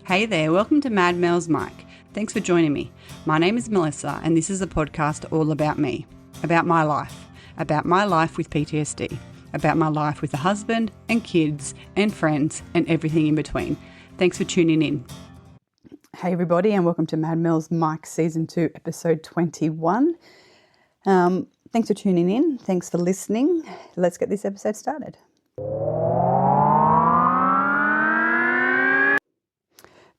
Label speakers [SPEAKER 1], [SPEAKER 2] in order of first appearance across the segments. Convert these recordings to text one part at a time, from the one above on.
[SPEAKER 1] Hey there, welcome to Mad Mel's Mic. Thanks for joining me. My name is Melissa and this is a podcast all about me, about my life with PTSD, about my life with a husband and kids and friends and everything in between. Thanks for tuning in. Hey everybody, and welcome to Mad Mel's Mic Season 2, Episode 21. Thanks for tuning in. Thanks for listening. Let's get this episode started.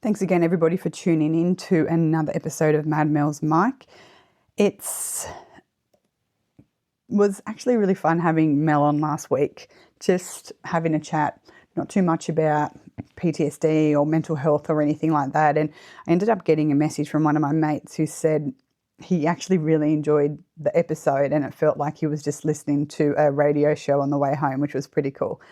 [SPEAKER 1] Thanks again, everybody, for tuning in to another episode of Mad Mel's Mic. Was actually really fun having Mel on last week, just having a chat, not too much about PTSD or mental health or anything like that. And I ended up getting a message from one of my mates who said he actually really enjoyed the episode and it felt like he was just listening to a radio show on the way home, which was pretty cool.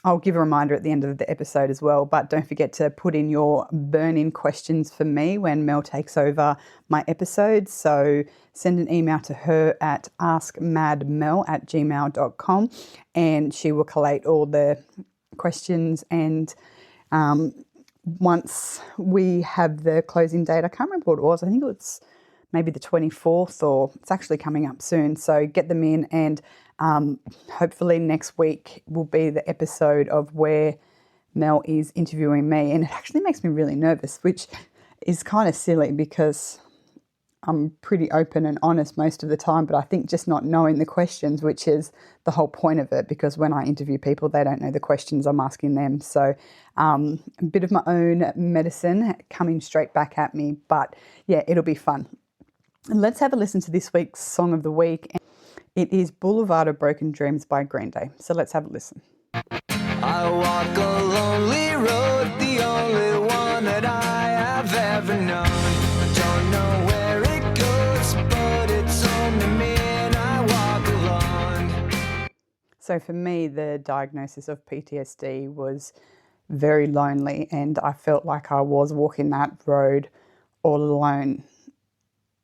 [SPEAKER 1] I'll give a reminder at the end of the episode as well, but don't forget to put in your burn-in questions for me when Mel takes over my episodes. So send an email to her at askmadmel@gmail.com and she will collate all the questions. And once we have the closing date, I can't remember what it was. I think it's maybe the 24th, or it's actually coming up soon. So get them in, and hopefully next week will be the episode of where Mel is interviewing me. And it actually makes me really nervous, which is kind of silly because I'm pretty open and honest most of the time, but I think just not knowing the questions, which is the whole point of it, because when I interview people, they don't know the questions I'm asking them. So a bit of my own medicine coming straight back at me, but yeah, it'll be fun. And let's have a listen to this week's Song of the Week. It is Boulevard of Broken Dreams by Green Day. So let's have a listen.
[SPEAKER 2] I walk a lonely road, the only one that I have ever known. I don't know where it goes, but it's home to me and I walk alone.
[SPEAKER 1] So for me, the diagnosis of PTSD was very lonely, and I felt like I was walking that road all alone.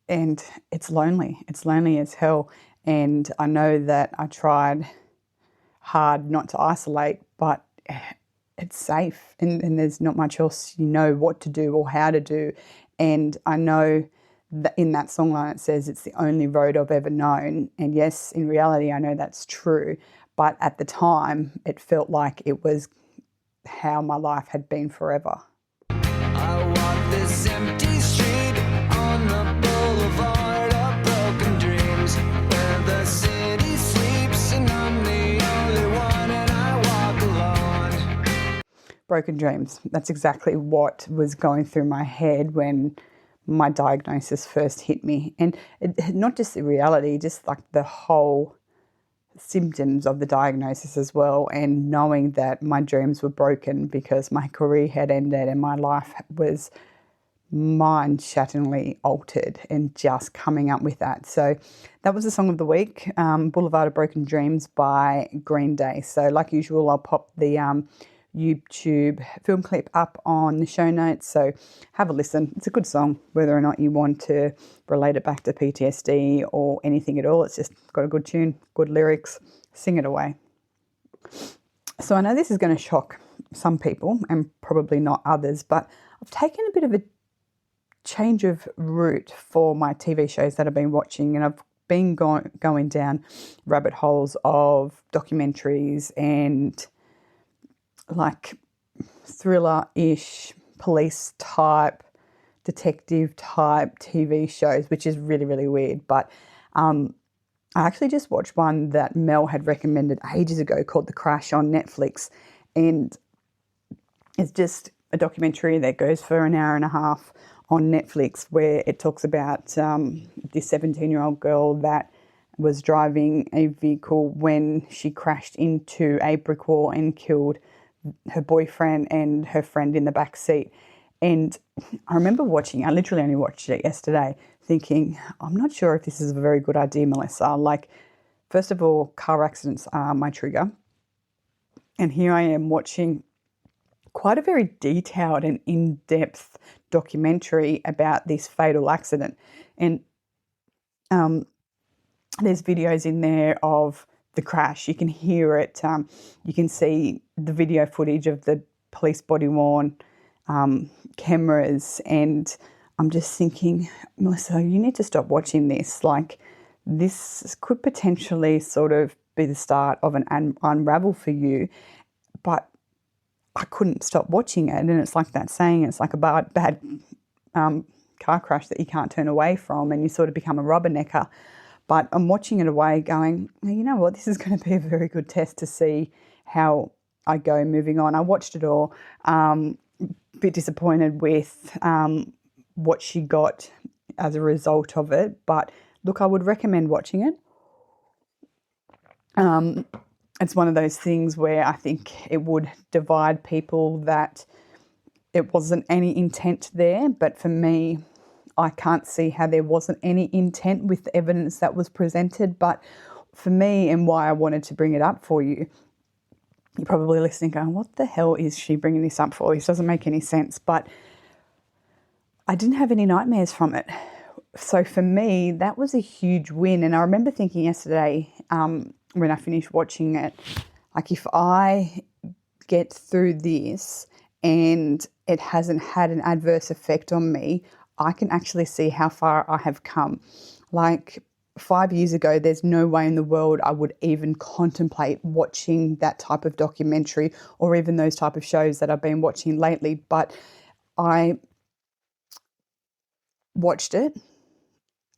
[SPEAKER 1] And it's lonely. It's lonely as hell. And I know that I tried hard not to isolate, but it's safe and there's not much else you know what to do or how to do. And I know that in that songline it says it's the only road I've ever known. And yes, in reality, I know that's true. But at the time, it felt like it was how my life had been forever.
[SPEAKER 2] I walk this empty street on the Boulevard of Broken Dreams, where the city sleeps and I'm the only one and I walk alone.
[SPEAKER 1] Broken dreams. That's exactly what was going through my head when my diagnosis first hit me. And not just the reality, just like the whole symptoms of the diagnosis as well, and knowing that my dreams were broken because my career had ended and my life was mind-shatteringly altered, and just coming up with that. So that was the Song of the Week, Boulevard of Broken Dreams by Green Day. So like usual, I'll pop the YouTube film clip up on the show notes, so have a listen. It's a good song, whether or not you want to relate it back to PTSD or anything at all. It's just got a good tune, good lyrics, sing it away. So I know this is going to shock some people and probably not others, but I've taken a bit of a change of route for my TV shows that I've been watching, and I've been going down rabbit holes of documentaries and like thriller-ish, police type, detective type TV shows, which is really, really weird. But I actually just watched one that Mel had recommended ages ago called The Crash on Netflix. And it's just a documentary that goes for an hour and a half on Netflix, where it talks about this 17-year-old girl that was driving a vehicle when she crashed into a brick wall and killed her boyfriend and her friend in the back seat. And I remember watching, I literally only watched it yesterday, thinking, I'm not sure if this is a very good idea, Melissa. Like, first of all, car accidents are my trigger. And here I am watching quite a very detailed and in-depth documentary about this fatal accident. And there's videos in there of the crash. You can hear it. You can see the video footage of the police body worn cameras, and I'm just thinking, Melissa, you need to stop watching this. Like, this could potentially sort of be the start of an unravel for you. But I couldn't stop watching it. And it's like that saying, it's like a bad car crash that you can't turn away from, and you sort of become a rubbernecker. But I'm watching it away going, you know what, this is going to be a very good test to see how I go moving on. I watched it all. Bit disappointed with what she got as a result of it. But look, I would recommend watching it. It's one of those things where I think it would divide people, that it wasn't any intent there. But for me, I can't see how there wasn't any intent with the evidence that was presented. But for me, and why I wanted to bring it up for you, you're probably listening going, what the hell is she bringing this up for? This doesn't make any sense. But I didn't have any nightmares from it. So for me, that was a huge win. And I remember thinking yesterday, when I finished watching it, like, if I get through this and it hasn't had an adverse effect on me, I can actually see how far I have come. Like, 5 years ago, there's no way in the world I would even contemplate watching that type of documentary, or even those type of shows that I've been watching lately. But I watched it.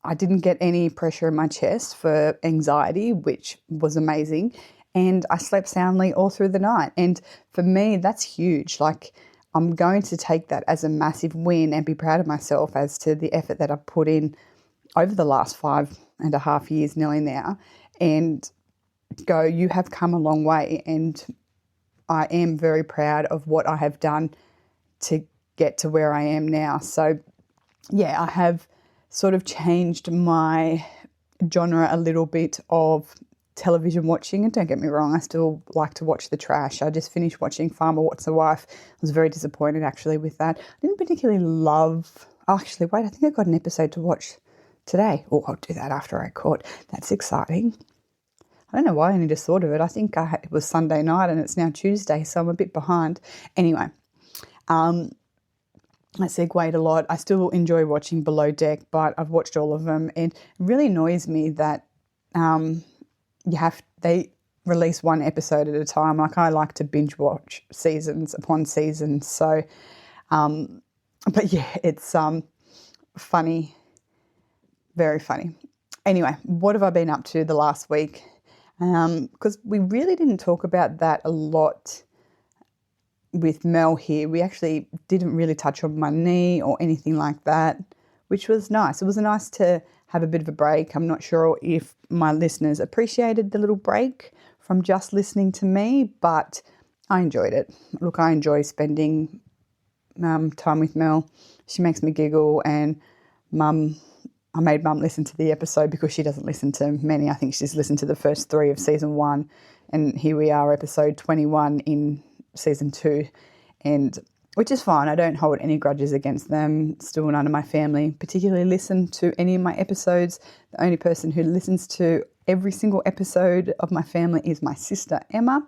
[SPEAKER 1] I didn't get any pressure in my chest for anxiety, which was amazing. And I slept soundly all through the night. And for me, that's huge. Like, I'm going to take that as a massive win and be proud of myself as to the effort that I've put in over the last 5.5 years nearly now, and go, you have come a long way. And I am very proud of what I have done to get to where I am now. So yeah, I have sort of changed my genre a little bit of television watching. And don't get me wrong, I still like to watch the trash. I just finished watching Farmer What's a Wife. I was very disappointed actually with that. I didn't particularly love... Oh, actually, wait, I think I've got an episode to watch today. Oh, I'll do that after I record. That's exciting. I don't know why I only just thought of it. I think it was Sunday night and it's now Tuesday, so I'm a bit behind. Anyway, I segued a lot. I still enjoy watching Below Deck, but I've watched all of them. And it really annoys me that they release one episode at a time. Like, I like to binge watch seasons upon seasons. So, but yeah, it's funny, very funny. Anyway, what have I been up to the last week? Because we really didn't talk about that a lot with Mel here. We actually didn't really touch on my knee or anything like that, which was nice. It was nice to have a bit of a break. I'm not sure if my listeners appreciated the little break from just listening to me, but I enjoyed it. Look, I enjoy spending time with Mel. She makes me giggle, and I made Mum listen to the episode because she doesn't listen to many. I think she's listened to the first 3 of season 1, and here we are, episode 21 in season 2, and which is fine. I don't hold any grudges against them. Still none of my family particularly listen to any of my episodes. The only person who listens to every single episode of my family is my sister Emma,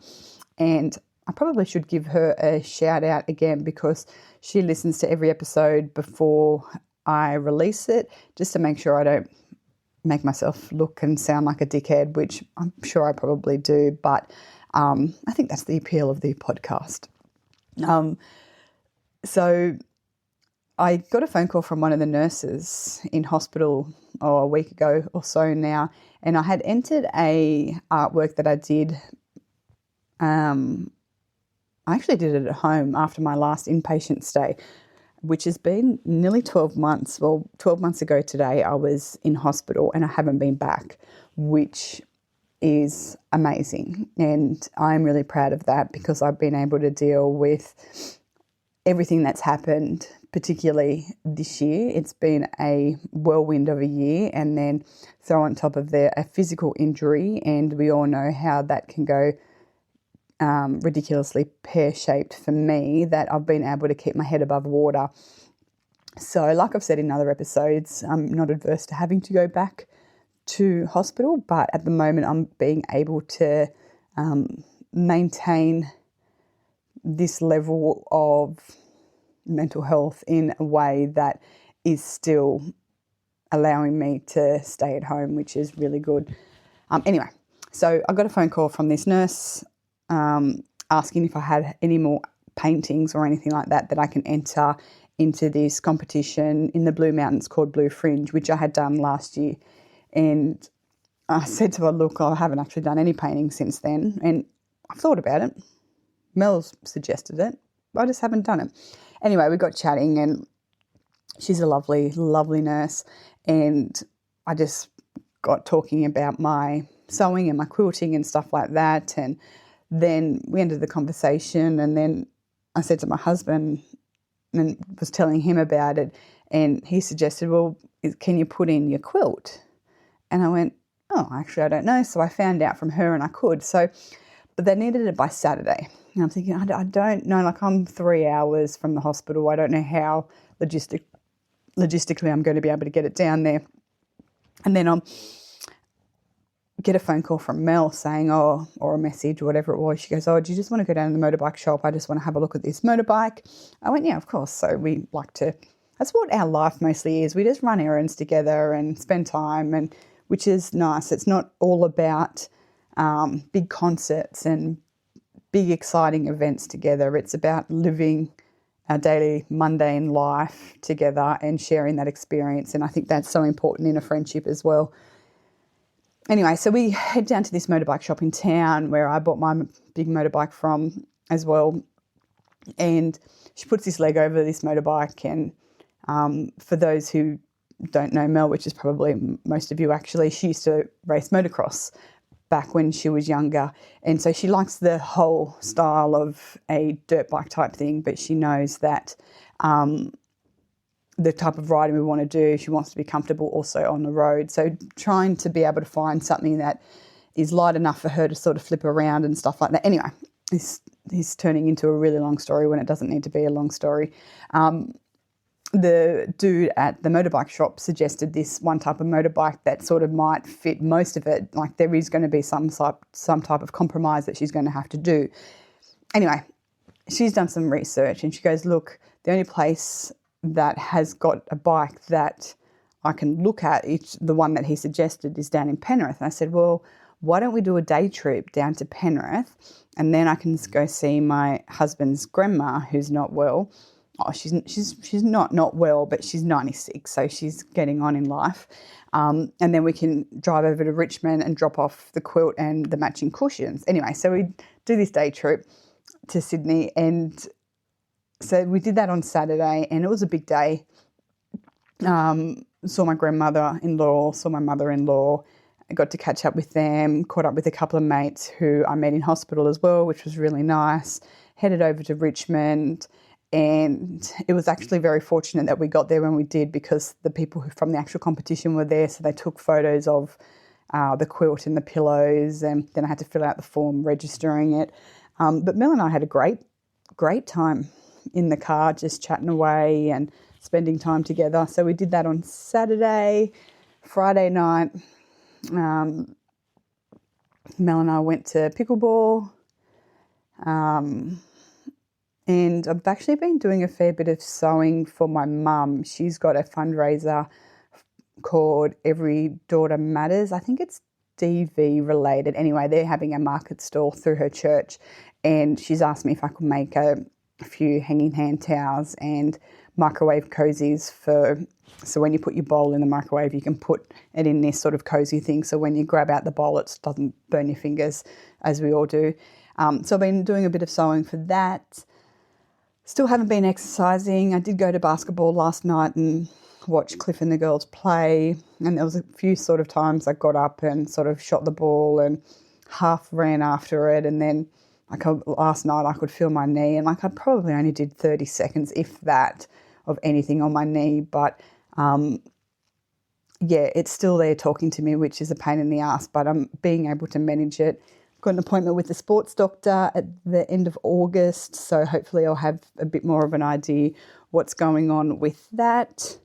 [SPEAKER 1] and I probably should give her a shout out again because she listens to every episode before I release it, just to make sure I don't make myself look and sound like a dickhead, which I'm sure I probably do, but I think that's the appeal of the podcast. So I got a phone call from one of the nurses in hospital a week ago or so now, and I had entered a artwork that I did. I actually did it at home after my last inpatient stay, which has been nearly 12 months. Well, 12 months ago today, I was in hospital and I haven't been back, which is amazing. And I'm really proud of that because I've been able to deal with everything that's happened, particularly this year. It's been a whirlwind of a year, and then throw on top of there a physical injury, and we all know how that can go ridiculously pear-shaped for me, that I've been able to keep my head above water. So like I've said in other episodes, I'm not adverse to having to go back to hospital, but at the moment I'm being able to maintain this level of mental health in a way that is still allowing me to stay at home, which is really good. Anyway, so I got a phone call from this nurse asking if I had any more paintings or anything like that I can enter into this competition in the Blue Mountains called Blue Fringe, which I had done last year. And I said to her, look, I haven't actually done any painting since then, and I've thought about it. Mel's suggested it, but I just haven't done it. Anyway, we got chatting, and she's a lovely, lovely nurse, and I just got talking about my sewing and my quilting and stuff like that, and then we ended the conversation, and then I said to my husband and was telling him about it, and he suggested, well, can you put in your quilt? And I went, oh, actually, I don't know. So I found out from her and I could. So, but they needed it by Saturday. And I'm thinking, I don't know, like I'm 3 hours from the hospital. I don't know how logistically I'm going to be able to get it down there. And then get a phone call from Mel saying, or a message or whatever it was. She goes, oh, do you just want to go down to the motorbike shop? I just want to have a look at this motorbike. I went, yeah, of course. So we like to, that's what our life mostly is. We just run errands together and spend time, and which is nice. It's not all about big concerts and big exciting events together. It's about living our daily mundane life together and sharing that experience. And I think that's so important in a friendship as well. Anyway, so we head down to this motorbike shop in town where I bought my big motorbike from as well. And she puts this leg over this motorbike. And for those who don't know Mel, which is probably most of you actually, she used to race motocross back when she was younger. And so she likes the whole style of a dirt bike type thing, but she knows that the type of riding we want to do, she wants to be comfortable also on the road. So trying to be able to find something that is light enough for her to sort of flip around and stuff like that. Anyway, this is turning into a really long story when it doesn't need to be a long story. The dude at the motorbike shop suggested this one type of motorbike that sort of might fit most of it. Like there is going to be some type of compromise that she's going to have to do. Anyway, she's done some research and she goes, look, the only place that has got a bike that I can look at, the one that he suggested, is down in Penrith. And I said, well, why don't we do a day trip down to Penrith, and then I can go see my husband's grandma who's not well. Oh, she's not well, but she's 96, so she's getting on in life. And then we can drive over to Richmond and drop off the quilt and the matching cushions. Anyway, so we do this day trip to Sydney, and so we did that on Saturday, and it was a big day. Saw my grandmother-in-law, saw my mother-in-law. I got to catch up with them, caught up with a couple of mates who I met in hospital as well, which was really nice. Headed over to Richmond. And it was actually very fortunate that we got there when we did, because the people from the actual competition were there. So they took photos of the quilt and the pillows, and then I had to fill out the form registering it. But Mel and I had a great time in the car, just chatting away and spending time together. So we did that on Saturday. Friday night, Mel and I went to pickleball. And I've actually been doing a fair bit of sewing for my mum. She's got a fundraiser called Every Daughter Matters. I think it's DV related. Anyway, they're having a market stall through her church, and she's asked me if I could make a few hanging hand towels and microwave cozies so when you put your bowl in the microwave, you can put it in this sort of cozy thing. So when you grab out the bowl, it doesn't burn your fingers, as we all do. So I've been doing a bit of sewing for that. Still haven't been exercising. I did go to basketball last night and watch Cliff and the girls play. And there was a few sort of times I got up and sort of shot the ball and half ran after it. And then last night I could feel my knee, and I probably only did 30 seconds, if that, of anything on my knee. But it's still there talking to me, which is a pain in the ass, but I'm being able to manage it. Got an appointment with the sports doctor at the end of August, so hopefully I'll have a bit more of an idea what's going on with that.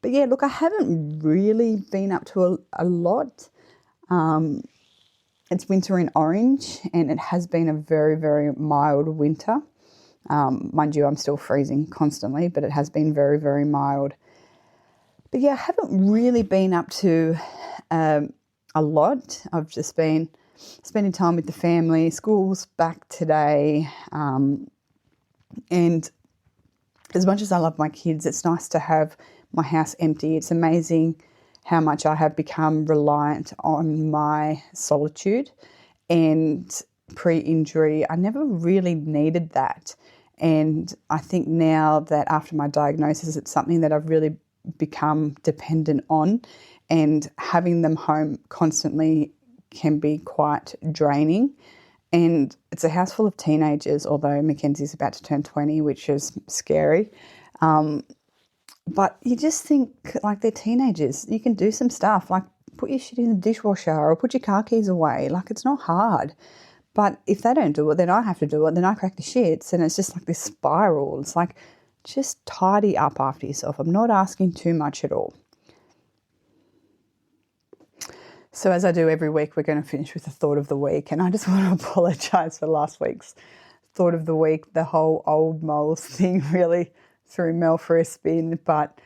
[SPEAKER 1] But yeah, look, I haven't really been up to a lot. It's winter in Orange, and it has been a very, very mild winter. Mind you, I'm still freezing constantly, but it has been very, very mild. But yeah, I haven't really been up to a lot. I've just been spending time with the family. School's back today. And as much as I love my kids, it's nice to have my house empty. It's amazing how much I have become reliant on my solitude. And pre-injury, I never really needed that. And I think now that after my diagnosis, it's something that I've really become dependent on, and having them home constantly can be quite draining. And it's a house full of teenagers, although Mackenzie's about to turn 20, which is scary. But you just think, like, they're teenagers. You can do some stuff, like put your shit in the dishwasher or put your car keys away. Like, it's not hard. But if they don't do it, then I have to do it. Then I crack the shits, and it's just like this spiral. It's like, just tidy up after yourself. I'm not asking too much at all. So as I do every week, we're going to finish with the thought of the week. And I just want to apologise for last week's thought of the week. The whole old moles thing really threw Mel for a spin. But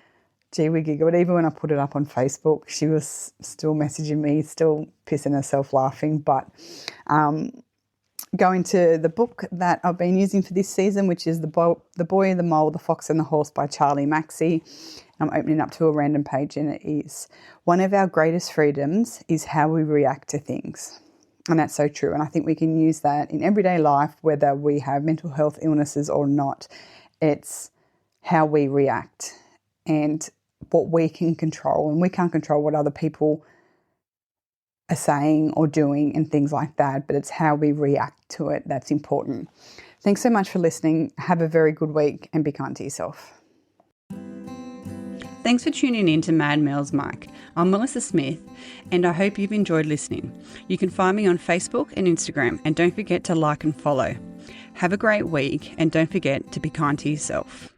[SPEAKER 1] gee, we giggled. Even when I put it up on Facebook, she was still messaging me, still pissing herself laughing. But going to the book that I've been using for this season, which is The Boy, the Mole, the Fox and the Horse by Charlie Maxey. I'm opening up to a random page, and it is, one of our greatest freedoms is how we react to things. And that's so true. And I think we can use that in everyday life, whether we have mental health illnesses or not. It's how we react and what we can control. And we can't control what other people are saying or doing and things like that, but it's how we react to it that's important. Thanks so much for listening. Have a very good week and be kind to yourself. Thanks for tuning in to Mad Mel's Mic. I'm Melissa Smith, and I hope you've enjoyed listening. You can find me on Facebook and Instagram, and don't forget to like and follow. Have a great week, and don't forget to be kind to yourself.